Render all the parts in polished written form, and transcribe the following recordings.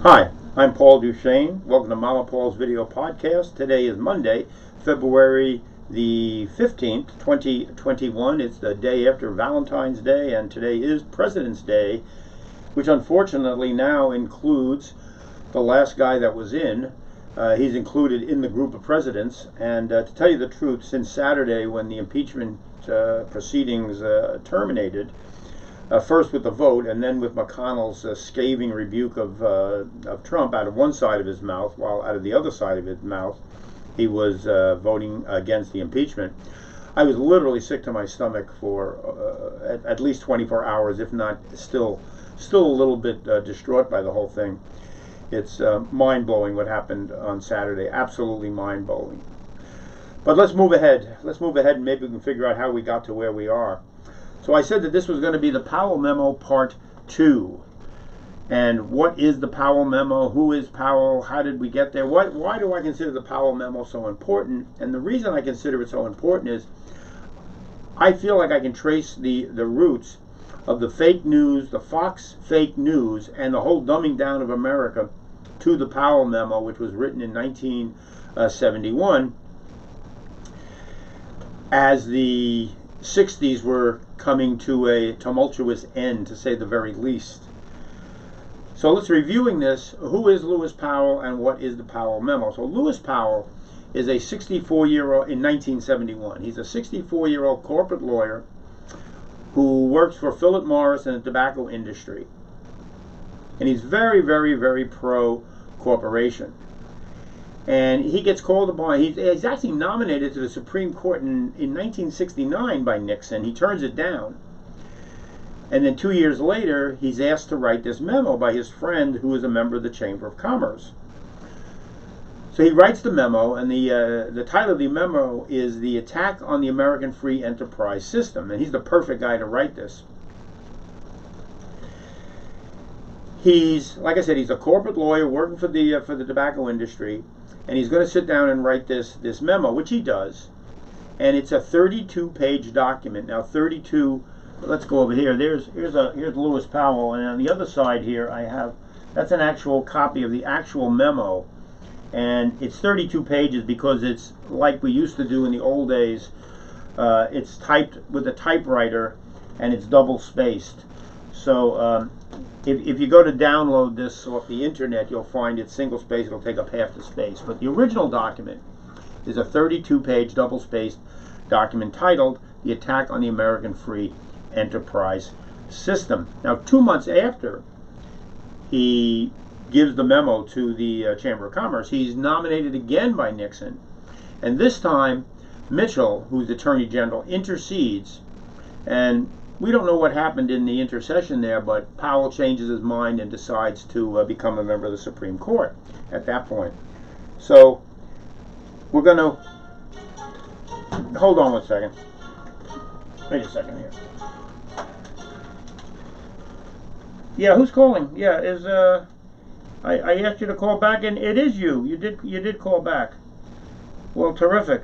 Hi, I'm Paul Duchesne. Welcome to Mama Paul's video podcast. Today is Monday, February the 15th, 2021. It's the day after Valentine's Day, and today is President's Day, which unfortunately now includes the last guy that was in. He's included in the group of presidents, and to tell you the truth, since Saturday when the impeachment proceedings terminated, first with the vote, and then with McConnell's scathing rebuke of Trump out of one side of his mouth, while out of the other side of his mouth he was voting against the impeachment. I was literally sick to my stomach for at least 24 hours, if not still a little bit distraught by the whole thing. It's mind-blowing what happened on Saturday, absolutely mind-blowing. But let's move ahead. And maybe we can figure out how we got to where we are. So I said that this was going to be the Powell Memo Part 2. And what is the Powell Memo? Who is Powell? How did we get there? Why do I consider the Powell Memo so important? And the reason I consider it so important is I feel like I can trace the roots of the fake news, the Fox fake news, and the whole dumbing down of America to the Powell Memo, which was written in 1971 as the 60s were coming to a tumultuous end, to say the very least. So let's reviewing this. Who is Lewis Powell and what is the Powell Memo? So Lewis Powell is a 64-year-old in 1971. He's a 64-year-old corporate lawyer who works for Philip Morris in the tobacco industry. And he's very, very, very pro-corporation. And he gets called upon. He's actually nominated to the Supreme Court in 1969 by Nixon. He turns it down. And then 2 years later, he's asked to write this memo by his friend who is a member of the Chamber of Commerce. So he writes the memo, and the title of the memo is The Attack on the American Free Enterprise System. And he's the perfect guy to write this. He's, like I said, he's a corporate lawyer working for the tobacco industry. And he's going to sit down and write this memo, which he does. And it's a 32-page document. Now, 32. Let's go over here. Here's Lewis Powell, and on the other side here I have, that's an actual copy of the actual memo, and it's 32 pages because it's like we used to do in the old days. It's typed with a typewriter, and it's double spaced. So if you go to download this off the internet, you'll find it's single spaced. It'll take up half the space. But the original document is a 32-page double-spaced document titled The Attack on the American Free Enterprise System. Now, 2 months after he gives the memo to the Chamber of Commerce, he's nominated again by Nixon. And this time, Mitchell, who's Attorney General, intercedes. And we don't know what happened in the intercession there, but Powell changes his mind and decides to become a member of the Supreme Court at that point. So we're going to hold on one second. Wait a second here. Yeah, who's calling? Yeah, I asked you to call back, and it is you. You did call back. Well, terrific.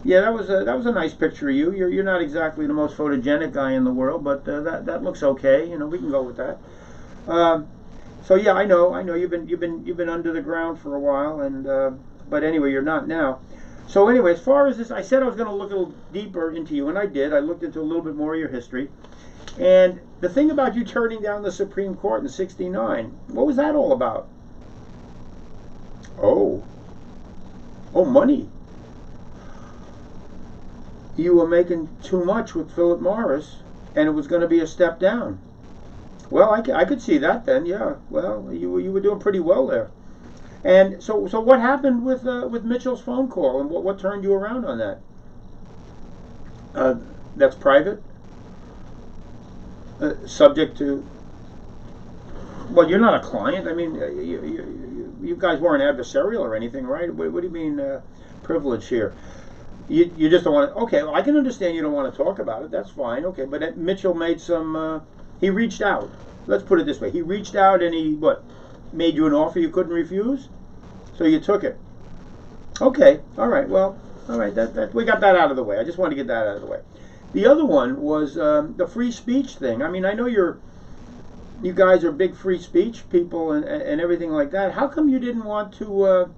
Yeah, that was a nice picture of you. You're not exactly the most photogenic guy in the world, but that looks okay. You know, we can go with that. So yeah, I know you've been under the ground for a while, and but anyway, you're not now. So anyway, as far as this, I said I was going to look a little deeper into you, and I did. I looked into a little bit more of your history. And the thing about you turning down the Supreme Court in '69, what was that all about? Oh, money. You were making too much with Philip Morris, and it was going to be a step down. Well, I could see that then, yeah. Well, you were doing pretty well there. And so what happened with Mitchell's phone call, and what turned you around on that? That's private? Subject to... Well, you're not a client. I mean, you guys weren't adversarial or anything, right? What do you mean privilege here? You just don't want to... Okay, well, I can understand you don't want to talk about it. That's fine. Okay, but Mitchell made some... he reached out. Let's put it this way. He reached out and he, made you an offer you couldn't refuse? So you took it. Okay, all right, well, all right, that we got that out of the way. I just wanted to get that out of the way. The other one was the free speech thing. I mean, I know you're you guys are big free speech people and everything like that. How come you didn't want to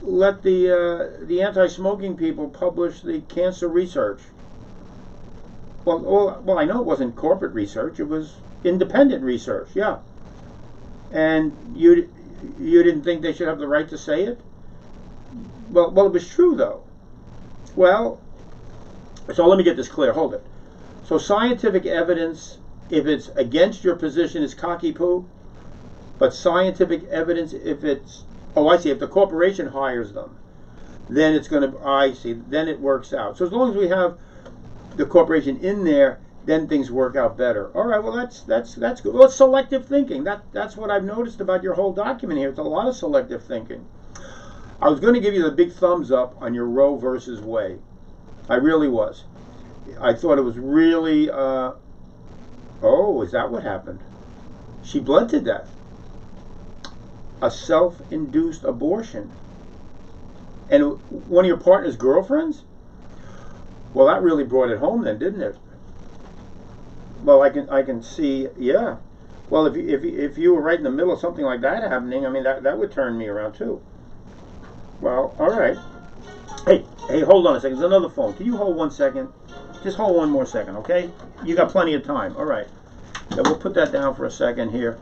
let the anti-smoking people publish the cancer research? Well, I know it wasn't corporate research. It was independent research. Yeah. And you didn't think they should have the right to say it? Well, it was true though. Well, so let me get this clear. Hold it. So scientific evidence, if it's against your position, is cocky poo. But scientific evidence, if it's, I see, if the corporation hires them, then it's going to, I see, then it works out. So as long as we have the corporation in there, then things work out better. All right, well, that's good. Well, it's selective thinking. That's what I've noticed about your whole document here. It's a lot of selective thinking. I was going to give you the big thumbs up on your Roe versus Wade. I really was. I thought it was really, is that what happened? She bled to death. A self-induced abortion. And one of your partner's girlfriends? Well, that really brought it home then, didn't it? Well, I can see, yeah. Well, if you were right in the middle of something like that happening, I mean, that would turn me around too. Well, all right. Hey, hold on a second. There's another phone. Can you hold 1 second? Just hold one more second, okay? You got plenty of time. All right. So we'll put that down for a second here.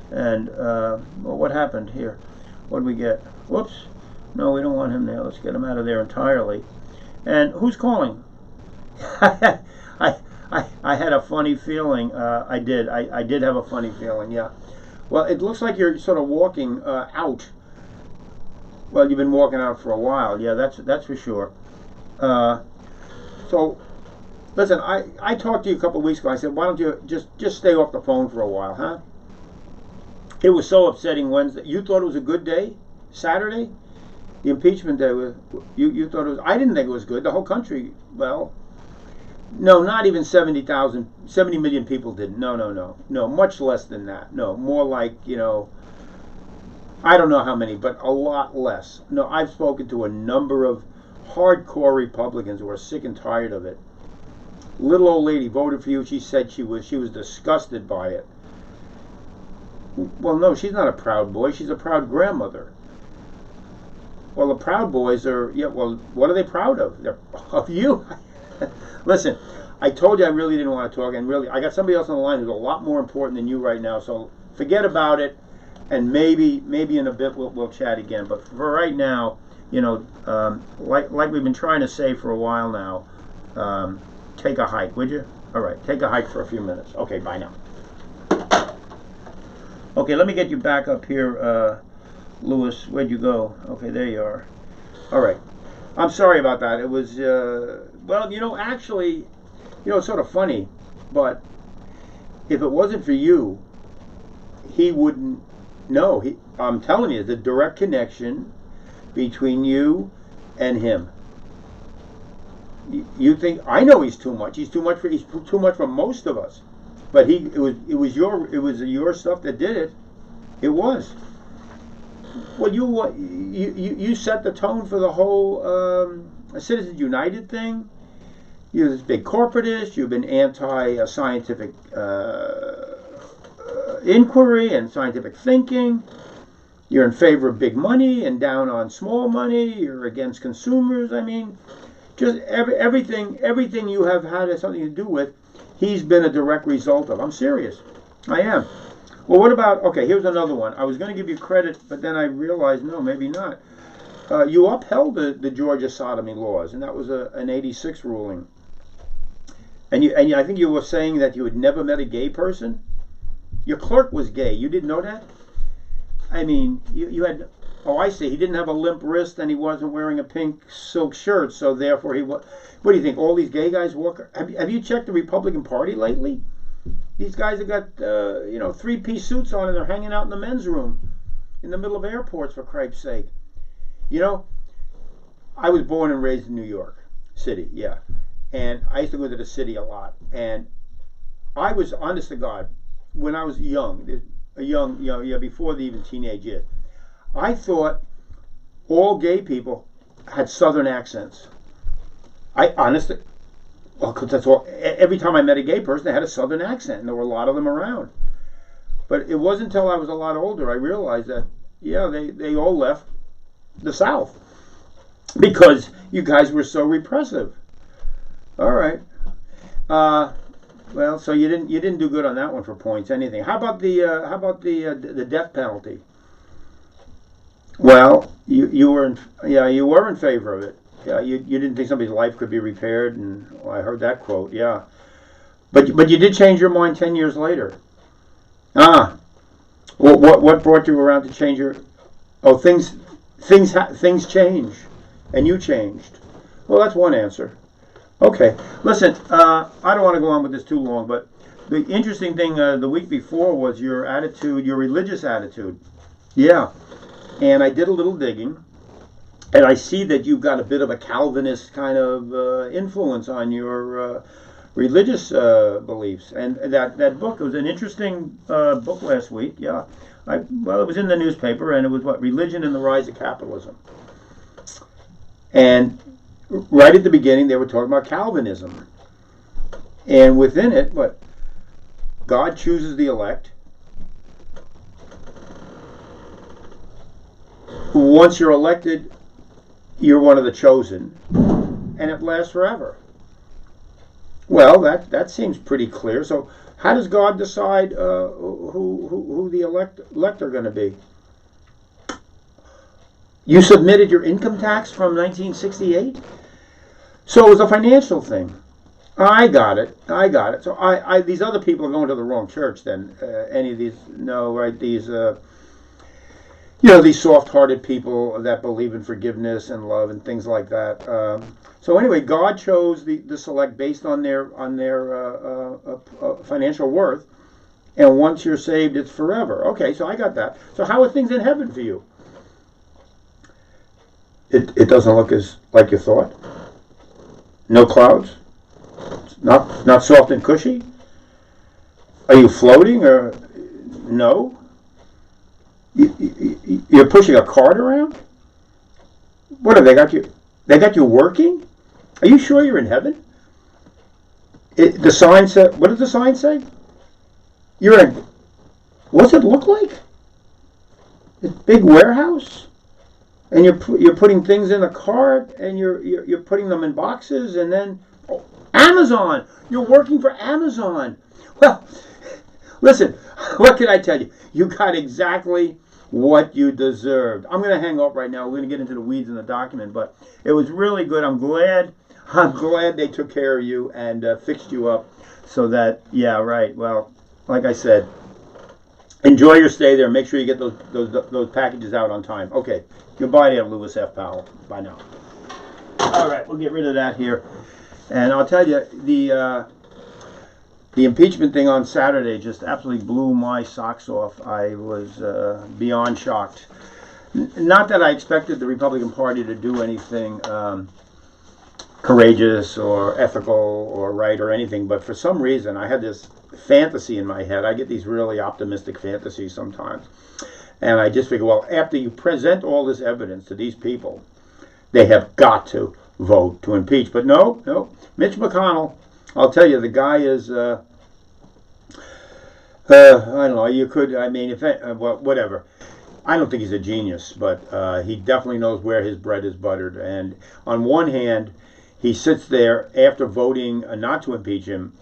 And, well, what happened here? What did we get? Whoops. No, we don't want him there. Let's get him out of there entirely. And who's calling? I had a funny feeling. I did have a funny feeling, yeah. Well, it looks like you're sort of walking out. Well, you've been walking out for a while. Yeah, that's for sure. So, listen, I talked to you a couple of weeks ago. I said, why don't you just stay off the phone for a while, huh? It was so upsetting Wednesday. You thought it was a good day? Saturday? The impeachment day, you thought it was, I didn't think it was good. The whole country, well, no, not even 70 million people didn't. No, much less than that. No, more like, I don't know how many, but a lot less. No, I've spoken to a number of hardcore Republicans who are sick and tired of it. Little old lady voted for you. She said she was disgusted by it. Well, no, she's not a proud boy. She's a proud grandmother. Well, the Proud Boys are, yeah, well, what are they proud of? They're of you. Listen, I told you I really didn't want to talk, and really, I got somebody else on the line who's a lot more important than you right now, so forget about it, and maybe in a bit we'll chat again. But for right now, like we've been trying to say for a while now, take a hike, would you? All right, take a hike for a few minutes. Okay, bye now. Okay, let me get you back up here, Lewis. Where'd you go? Okay, there you are. All right. I'm sorry about that. It was, well, actually, it's sort of funny, but if it wasn't for you, he wouldn't know. I'm telling you, the direct connection between you and him. You think, I know he's too much. He's too much for most of us. But it was your stuff that did it. It was. Well, you set the tone for the whole Citizens United thing. You're this big corporatist. You've been anti-scientific inquiry and scientific thinking. You're in favor of big money and down on small money. You're against consumers. I mean, just everything you have had something to do with, he's been a direct result of. I'm serious. I am. Well, what about, okay, here's another one. I was going to give you credit, but then I realized, no, maybe not. You upheld the Georgia sodomy laws, and that was an 86 ruling. And I think you were saying that you had never met a gay person. Your clerk was gay. You didn't know that? I mean, you had, I see. He didn't have a limp wrist, and he wasn't wearing a pink silk shirt, so therefore he was. What do you think? All these gay guys walk? Have you checked the Republican Party lately? These guys have got, three-piece suits on, and they're hanging out in the men's room in the middle of airports, for Christ's sake. I was born and raised in New York City, yeah. And I used to go to the city a lot. And I was, honest to God, when I was young, before the even teenage years, I thought all gay people had Southern accents. Because that's all. Every time I met a gay person, they had a Southern accent, and there were a lot of them around. But it wasn't until I was a lot older I realized that, yeah, they all left the South because you guys were so repressive. All right. Well, so you didn't do good on that one for points. Anything? How about the death penalty? Well, you were in favor of it. Yeah, you didn't think somebody's life could be repaired, and well, I heard that quote. Yeah, but you did change your mind 10 years later. What brought you around to change your? Oh, things change, and you changed. Well, that's one answer. Okay, listen, I don't want to go on with this too long, but the interesting thing the week before was your attitude, your religious attitude. Yeah, and I did a little digging, and I see that you've got a bit of a Calvinist kind of influence on your religious beliefs. And that book, it was an interesting book last week. Yeah, well, it was in the newspaper, and it was Religion and the Rise of Capitalism. And right at the beginning, they were talking about Calvinism. And within it, God chooses the elect. Once you're elected, you're one of the chosen, and it lasts forever. Well, that seems pretty clear. So how does God decide who the elect are going to be? You submitted your income tax from 1968? So it was a financial thing. I got it. So I these other people are going to the wrong church then. Any of these, no, right? These, these soft-hearted people that believe in forgiveness and love and things like that. So anyway, God chose the select based on their financial worth. And once you're saved, it's forever. Okay, so I got that. So how are things in heaven for you? It doesn't look as like you thought. No clouds? Not soft and cushy? Are you floating or no? You're pushing a cart around? What have they got you? They got you working? Are you sure you're in heaven? The sign said. What does the sign say? You're in. What's it look like? This big warehouse? And you're putting things in a cart, and you're putting them in boxes, and then Amazon. You're working for Amazon. Well, listen. What can I tell you? You got exactly what you deserved. I'm going to hang up right now. We're going to get into the weeds in the document, but it was really good. I'm glad they took care of you and fixed you up so that. Yeah, right. Well, like I said, enjoy your stay there. Make sure you get those packages out on time. Okay. Goodbye there, Lewis F. Powell. Bye now. All right, we'll get rid of that here. And I'll tell you, the impeachment thing on Saturday just absolutely blew my socks off. I was beyond shocked. Not that I expected the Republican Party to do anything courageous or ethical or right or anything, but for some reason I had this fantasy in my head. I get these really optimistic fantasies sometimes. And I just figure, well, after you present all this evidence to these people, they have got to vote to impeach. But no. Mitch McConnell, I'll tell you, the guy is, I don't know, you could, I mean, whatever. I don't think he's a genius, but he definitely knows where his bread is buttered. And on one hand, he sits there after voting not to impeach him,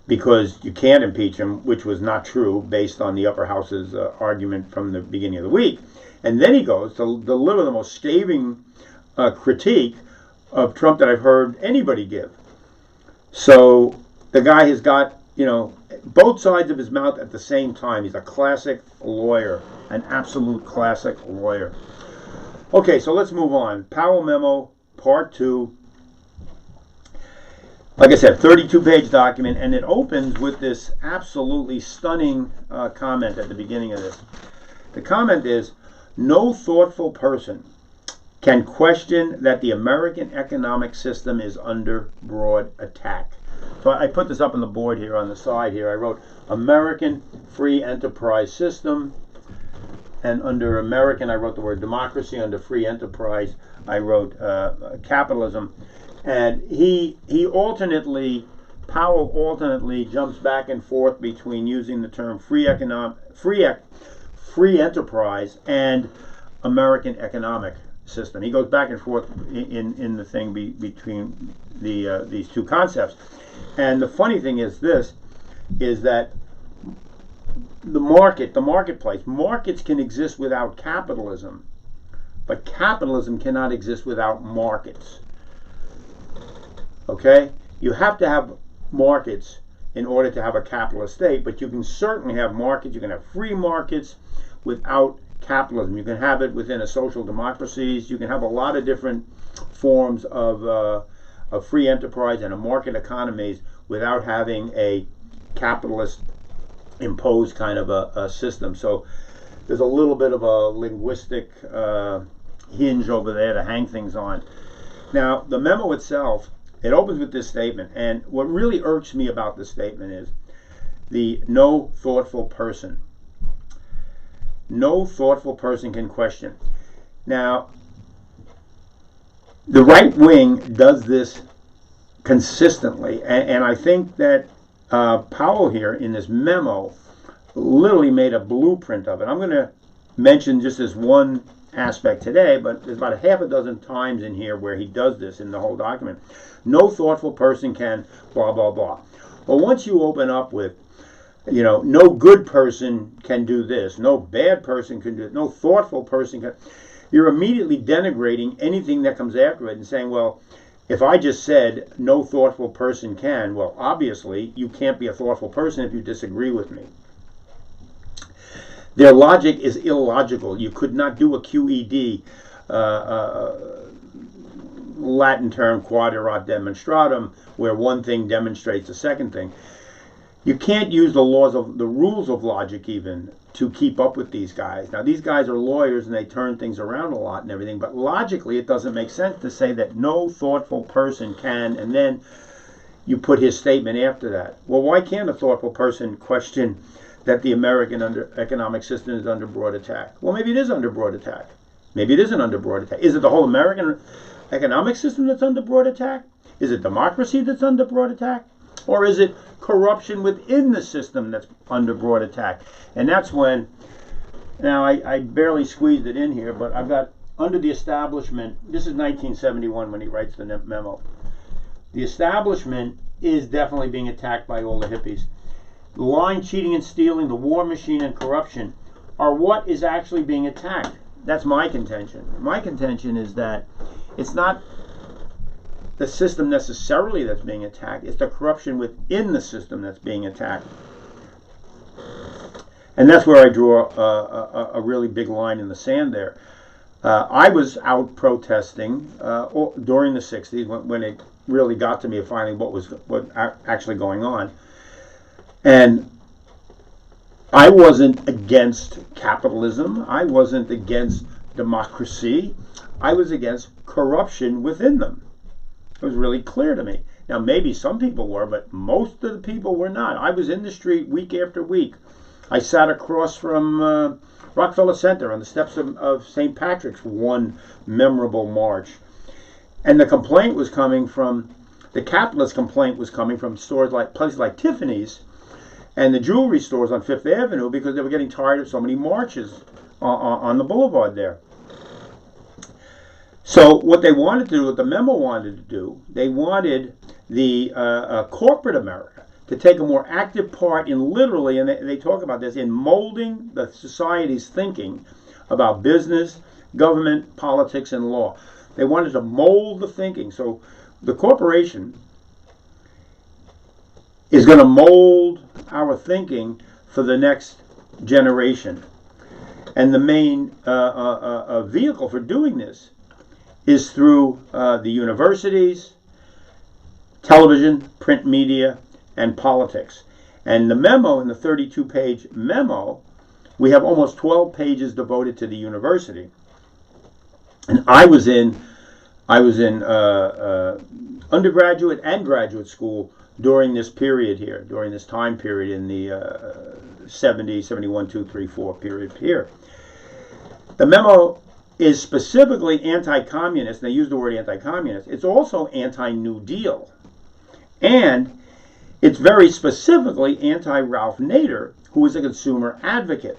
because you can't impeach him, which was not true based on the upper house's argument from the beginning of the week. And then he goes to deliver the most scathing critique of Trump that I've heard anybody give. So the guy has got, both sides of his mouth at the same time. He's a classic lawyer, an absolute classic lawyer. Okay, so let's move on. Powell Memo, Part 2. Like I said, 32-page document, and it opens with this absolutely stunning comment at the beginning of this. The comment is, no thoughtful person can question that the American economic system is under broad attack. So I put this up on the board here on the side here. I wrote American free enterprise system, and under American I wrote the word democracy. Under free enterprise I wrote capitalism. And he alternately Powell alternately jumps back and forth between using the term free enterprise and American economic system. He goes back and forth in the thing between these two concepts. And the funny thing is this, is that the marketplace, markets can exist without capitalism, but capitalism cannot exist without markets. Okay? You have to have markets in order to have a capitalist state, but you can certainly have markets, you can have free markets without capitalism. You can have it within a social democracies. You can have a lot of different forms of free enterprise and a market economies without having a capitalist imposed kind of a system. So there's a little bit of a linguistic hinge over there to hang things on. Now, the memo itself, it opens with this statement, and what really irks me about this statement is the no thoughtful person. No thoughtful person can question. Now, the right wing does this consistently, and I think that Powell here in this memo literally made a blueprint of it. I'm going to mention just this one aspect today, but there's about a half a dozen times in here where he does this in the whole document. No thoughtful person can blah, blah, blah. Well, once you open up with, no good person can do this, no bad person can do it, no thoughtful person can, you're immediately denigrating anything that comes after it and saying, well, if I just said no thoughtful person can, well, obviously you can't be a thoughtful person if you disagree with me. Their logic is illogical. You could not do a QED, Latin term quaderat demonstratum, where one thing demonstrates the second thing. You can't use the rules of logic even to keep up with these guys. Now, these guys are lawyers and they turn things around a lot and everything, but logically it doesn't make sense to say that no thoughtful person can, and then you put his statement after that. Well, why can't a thoughtful person question that the American economic system is under broad attack? Well, maybe it is under broad attack. Maybe it isn't under broad attack. Is it the whole American economic system that's under broad attack? Is it democracy that's under broad attack? Or is it corruption within the system that's under broad attack? And that's when, now I barely squeezed it in here, but I've got under the establishment, this is 1971 when he writes the memo. The establishment is definitely being attacked by all the hippies. The lying, cheating, and stealing, the war machine, and corruption are what is actually being attacked. That's my contention. My contention is that it's not the system necessarily that's being attacked, it's the corruption within the system that's being attacked. And that's where I draw a really big line in the sand there. I was out protesting during the 60s when it really got to me finally what was actually going on. And I wasn't against capitalism. I wasn't against democracy. I was against corruption within them. It was really clear to me. Now, maybe some people were, but most of the people were not. I was in the street week after week. I sat across from Rockefeller Center on the steps of St. Patrick's one memorable march. And the complaint was coming from, the capitalist complaint was coming from stores like, places like Tiffany's and the jewelry stores on Fifth Avenue because they were getting tired of so many marches on the boulevard there. So what they wanted to do, what the memo wanted to do, they wanted the corporate America to take a more active part in literally, and they talk about this, in molding the society's thinking about business, government, politics, and law. They wanted to mold the thinking. So the corporation is going to mold our thinking for the next generation. And the main vehicle for doing this is through the universities, television, print media, and politics. And the memo, in the 32-page memo, we have almost 12 pages devoted to the university. And I was in undergraduate and graduate school during this period here, during this time period in the 70, 71, 2, 3, 4 period here. The memo is specifically anti-communist, and they use the word anti-communist. It's also anti-New Deal. And It's very specifically anti-Ralph Nader, who is a consumer advocate.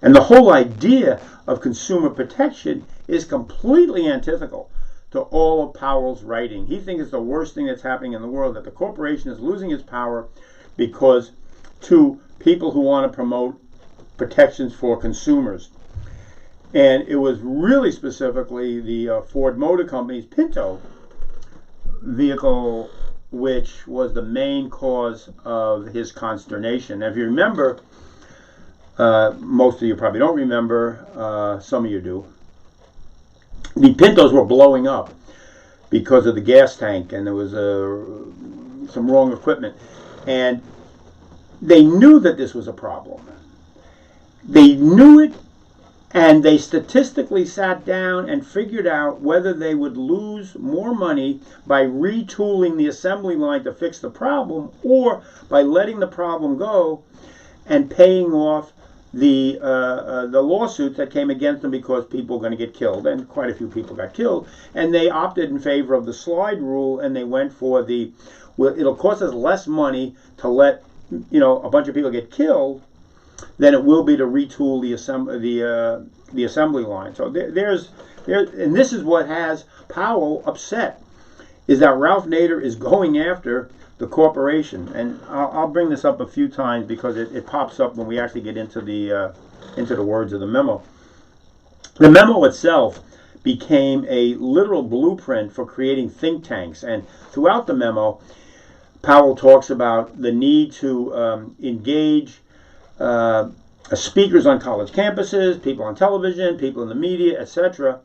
And the whole idea of consumer protection is completely antithetical to all of Powell's writing. He thinks it's the worst thing that's happening in the world, that the corporation is losing its power because to people who want to promote protections for consumers. And it was really specifically the Ford Motor Company's Pinto vehicle which was the main cause of his consternation. Now, if you remember, most of you probably don't remember, some of you do, the Pintos were blowing up because of the gas tank, and there was some wrong equipment. And they knew that this was a problem. They knew it, and they statistically sat down and figured out whether they would lose more money by retooling the assembly line to fix the problem, or by letting the problem go and paying off the lawsuits that came against them because people were going to get killed, and quite a few people got killed. And they opted in favor of the slide rule, and they went for well, it'll cost us less money to let a bunch of people get killed than it will be to retool the assembly line. So and this is what has Powell upset, is that Ralph Nader is going after the corporation. And I'll bring this up a few times because it pops up when we actually get into the words of the memo. The memo itself became a literal blueprint for creating think tanks, and throughout the memo, Powell talks about the need to engage speakers on college campuses, people on television, people in the media, etc.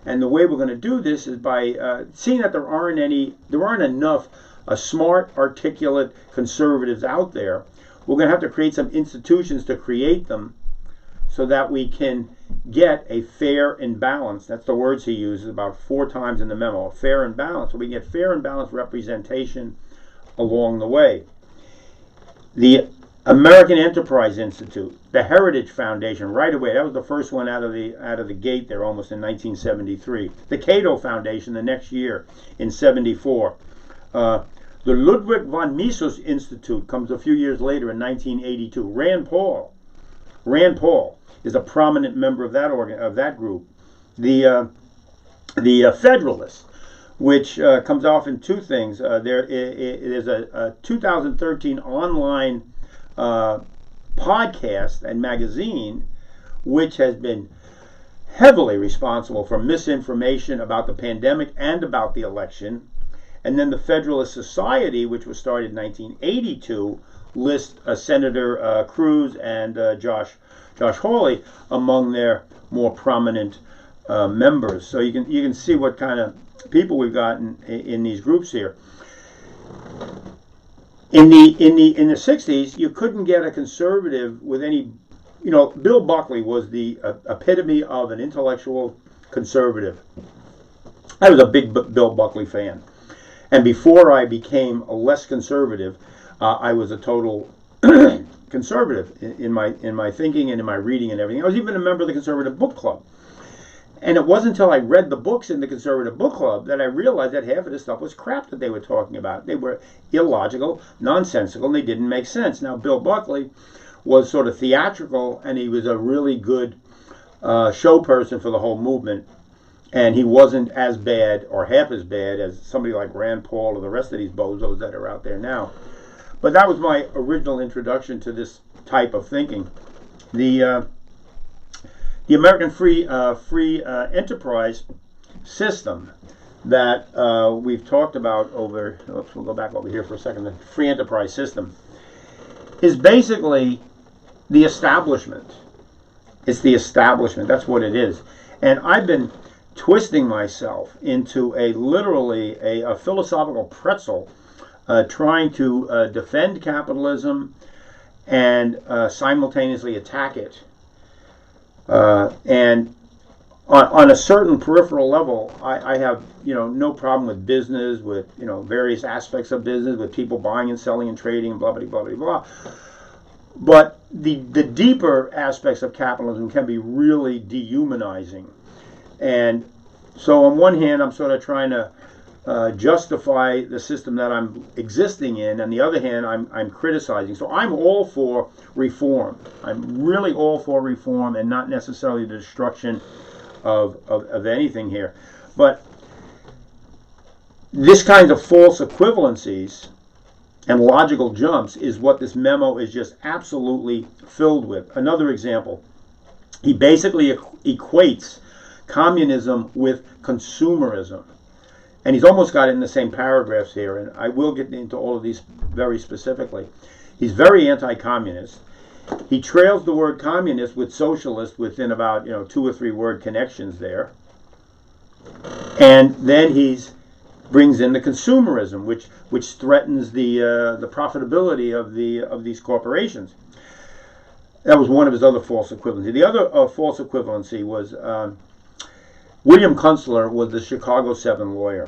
And the way we're going to do this is by seeing that there aren't enough smart, articulate conservatives out there. We're going to have to create some institutions to create them so that we can get a fair and balanced, that's the words he uses about 4 times in the memo, fair and balanced, so we can get fair and balanced representation along the way. The American Enterprise Institute, the Heritage Foundation, right away, that was the first one out of the gate there, almost in 1973. The Cato Foundation the next year in 74. The Ludwig von Mises Institute comes a few years later in 1982. Rand Paul is a prominent member of that group. The Federalists, which comes off in 2 things. There is a 2013 online podcast and magazine which has been heavily responsible for misinformation about the pandemic and about the election. And then the Federalist Society, which was started in 1982, lists Senator Cruz and Josh Hawley among their more prominent members. So you can see what kind of people we've got in these groups here. In the 60s, you couldn't get a conservative with any, Bill Buckley was the epitome of an intellectual conservative. I was a big Bill Buckley fan. And before I became a less conservative, I was a total conservative in my thinking and in my reading and everything. I was even a member of the Conservative Book Club. And it wasn't until I read the books in the Conservative Book Club that I realized that half of this stuff was crap that they were talking about. They were illogical, nonsensical, and they didn't make sense. Now, Bill Buckley was sort of theatrical, and he was a really good show person for the whole movement. And he wasn't as bad or half as bad as somebody like Rand Paul or the rest of these bozos that are out there now. But that was my original introduction to this type of thinking. The American free enterprise system that we've talked about over, we'll go back over here for a second, the free enterprise system is basically the establishment. It's the establishment, that's what it is. And I've been twisting myself into literally a philosophical pretzel, trying to defend capitalism and simultaneously attack it. And on a certain peripheral level, I have no problem with business, with various aspects of business, with people buying and selling and trading and blah blah blah blah blah. But the deeper aspects of capitalism can be really dehumanizing. And so on one hand, I'm sort of trying to justify the system that I'm existing in. On the other hand, I'm criticizing. So I'm all for reform. I'm really all for reform and not necessarily the destruction of anything here. But this kind of false equivalencies and logical jumps is what this memo is just absolutely filled with. Another example, he basically equates communism with consumerism. And he's almost got it in the same paragraphs here, and I will get into all of these very specifically. He's very anti-communist. He trails the word communist with socialist within about 2 or 3 word connections there. And then he's brings in the consumerism, which threatens the profitability of these corporations. That was one of his other false equivalencies. The other false equivalency was William Kunstler was the Chicago 7 lawyer,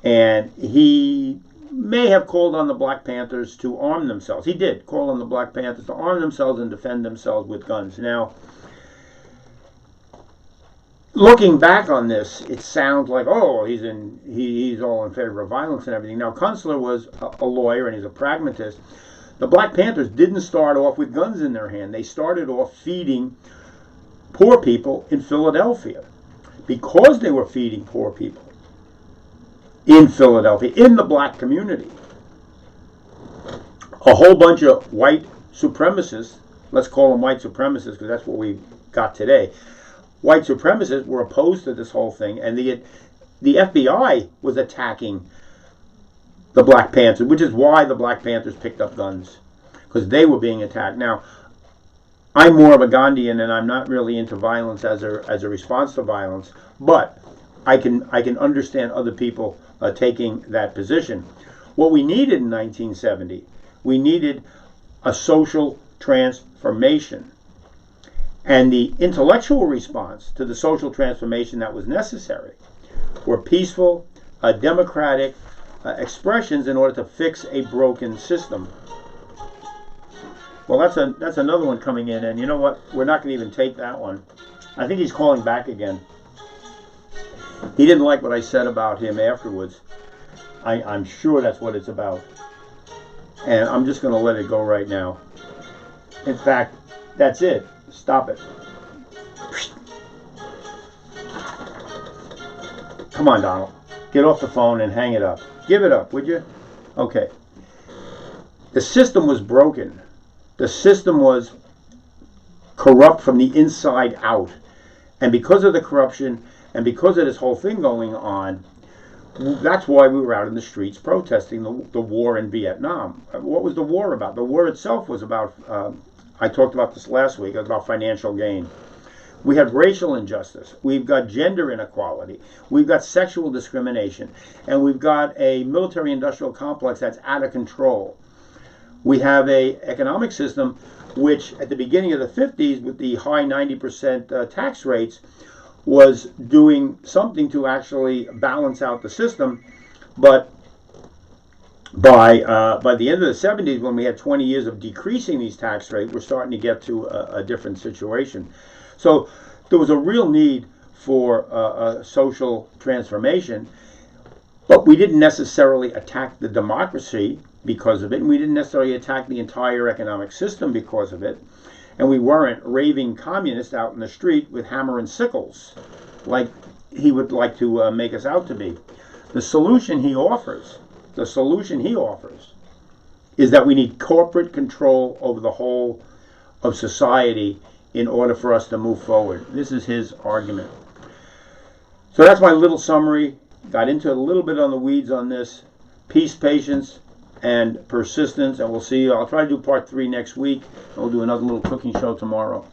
and he may have called on the Black Panthers to arm themselves. He did call on the Black Panthers to arm themselves and defend themselves with guns. Now, looking back on this, it sounds like, oh, he's all in favor of violence and everything. Now, Kunstler was a lawyer and he's a pragmatist. The Black Panthers didn't start off with guns in their hand. They started off feeding poor people in Philadelphia. Because they were feeding poor people in Philadelphia, in the black community, a whole bunch of white supremacists, let's call them white supremacists because that's what we got today, white supremacists were opposed to this whole thing, and the FBI was attacking the Black Panthers, which is why the Black Panthers picked up guns, because they were being attacked. Now, I'm more of a Gandhian, and I'm not really into violence as a response to violence, but I can understand other people taking that position. What we needed in 1970, we needed a social transformation, and the intellectual response to the social transformation that was necessary were peaceful, democratic expressions in order to fix a broken system. Well, that's another one coming in, and you know what? We're not going to even take that one. I think he's calling back again. He didn't like what I said about him afterwards. I'm sure that's what it's about. And I'm just going to let it go right now. In fact, that's it. Stop it. Come on, Donald. Get off the phone and hang it up. Give it up, would you? Okay. The system was broken. The system was corrupt from the inside out. And because of the corruption and because of this whole thing going on, that's why we were out in the streets protesting the war in Vietnam. What was the war about? The war itself was about, I talked about this last week, about financial gain. We have racial injustice. We've got gender inequality. We've got sexual discrimination. And we've got a military-industrial complex that's out of control. We have an economic system which, at the beginning of the 50s, with the high 90% tax rates, was doing something to actually balance out the system. But by the end of the 70s, when we had 20 years of decreasing these tax rates, we're starting to get to a different situation. So there was a real need for a social transformation, but we didn't necessarily attack the democracy because of it, and we didn't necessarily attack the entire economic system because of it, and we weren't raving communists out in the street with hammer and sickles like he would like to make us out to be. The solution he offers is that we need corporate control over the whole of society in order for us to move forward. This is his argument. So that's my little summary. Got into a little bit on the weeds on this. Peace, patience, and persistence, and we'll see you. I'll try to do part 3 next week, and we'll do another little cooking show tomorrow.